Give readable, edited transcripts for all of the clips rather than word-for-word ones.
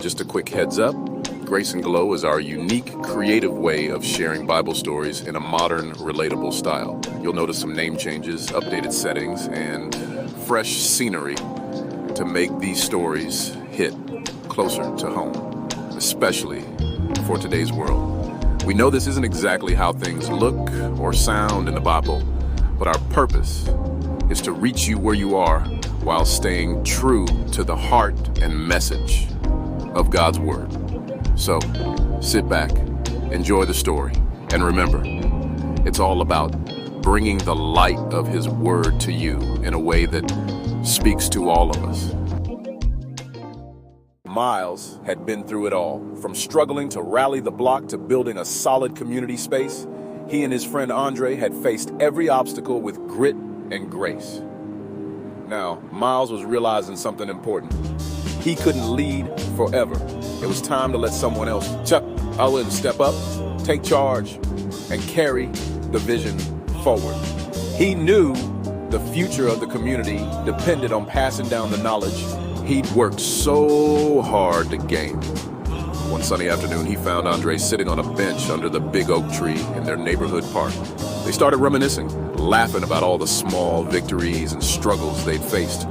Just a quick heads up, Grace and Glow is our unique, creative way of sharing Bible stories in a modern, relatable style. You'll notice some name changes, updated settings, and fresh scenery to make these stories hit closer to home, especially for today's world. We know this isn't exactly how things look or sound in the Bible, but our purpose is to reach you where you are while staying true to the heart and message of God's Word. So, sit back, enjoy the story, and remember, it's all about bringing the light of His Word to you in a way that speaks to all of us. Miles had been through it all, from struggling to rally the block to building a solid community space. He and his friend Andre had faced every obstacle with grit and grace. Now, Miles was realizing something important. He couldn't lead forever. It was time to let someone else step up, take charge, and carry the vision forward. He knew the future of the community depended on passing down the knowledge he'd worked so hard to gain. One sunny afternoon, he found Andre sitting on a bench under the big oak tree in their neighborhood park. They started reminiscing, laughing about all the small victories and struggles they'd faced.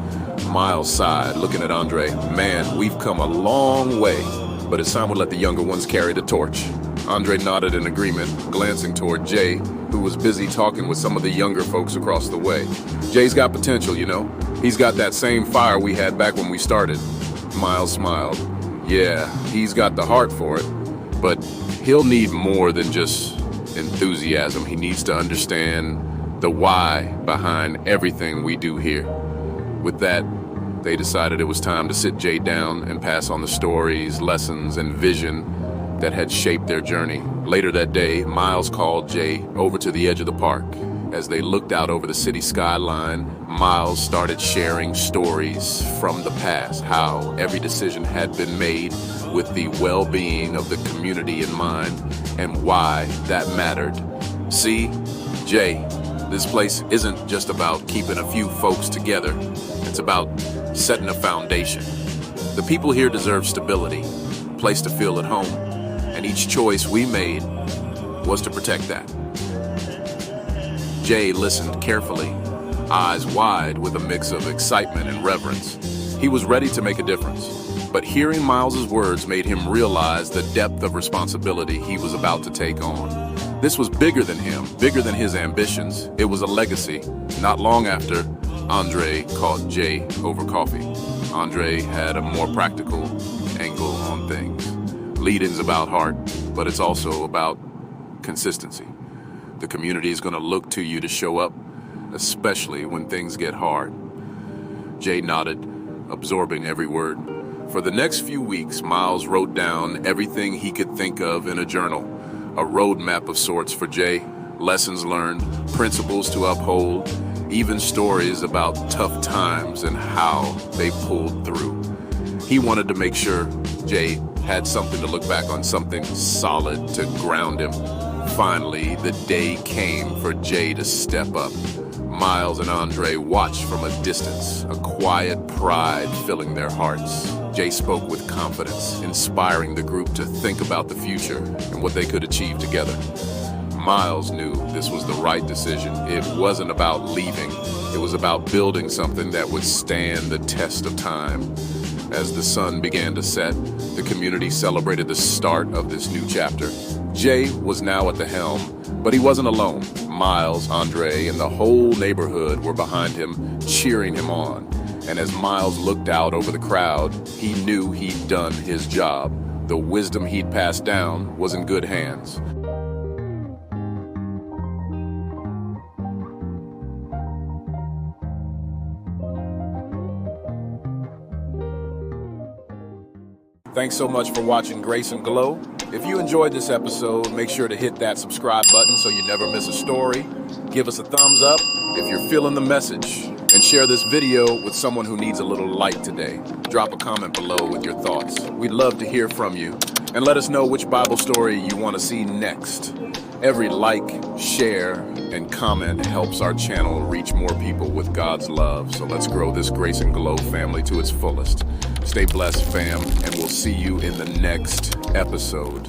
Miles sighed, looking at Andre. Man, we've come a long way, but it's time we let the younger ones carry the torch. Andre nodded in agreement, glancing toward Jay, who was busy talking with some of the younger folks across the way. Jay's got potential, you know. He's got that same fire we had back when we started. Miles smiled. Yeah, he's got the heart for it, but he'll need more than just enthusiasm. He needs to understand the why behind everything we do here. With that, they decided it was time to sit Jay down and pass on the stories, lessons, and vision that had shaped their journey. Later that day, Miles called Jay over to the edge of the park. As they looked out over the city skyline, Miles started sharing stories from the past, how every decision had been made with the well-being of the community in mind and why that mattered. See, Jay, this place isn't just about keeping a few folks together. It's about setting a foundation. The people here deserve stability, a place to feel at home, and each choice we made was to protect that. Jay listened carefully, eyes wide with a mix of excitement and reverence. He was ready to make a difference, but hearing Miles's words made him realize the depth of responsibility he was about to take on. This was bigger than him, bigger than his ambitions. It was a legacy. Not long after, Andre caught Jay over coffee. Andre had a more practical angle on things. Leading's about heart, but it's also about consistency. The community is going to look to you to show up, especially when things get hard. Jay nodded, absorbing every word. For the next few weeks, Miles wrote down everything he could think of in a journal, a roadmap of sorts for Jay, lessons learned, principles to uphold, even stories about tough times and how they pulled through. He wanted to make sure Jay had something to look back on, something solid to ground him. Finally, the day came for Jay to step up. Miles and Andre watched from a distance, a quiet pride filling their hearts. Jay spoke with confidence, inspiring the group to think about the future and what they could achieve together. Miles knew this was the right decision. It wasn't about leaving. It was about building something that would stand the test of time. As the sun began to set, the community celebrated the start of this new chapter. Jay was now at the helm, but he wasn't alone. Miles, Andre, and the whole neighborhood were behind him, cheering him on. And as Miles looked out over the crowd, he knew he'd done his job. The wisdom he'd passed down was in good hands. Thanks so much for watching Grace and Glow. If you enjoyed this episode, make sure to hit that subscribe button so you never miss a story. Give us a thumbs up if you're feeling the message, and share this video with someone who needs a little light today. Drop a comment below with your thoughts. We'd love to hear from you, and let us know which Bible story you want to see next. Every like, share, and comment helps our channel reach more people with God's love. So let's grow this Grace and Glow family to its fullest. Stay blessed, fam, and we'll see you in the next episode.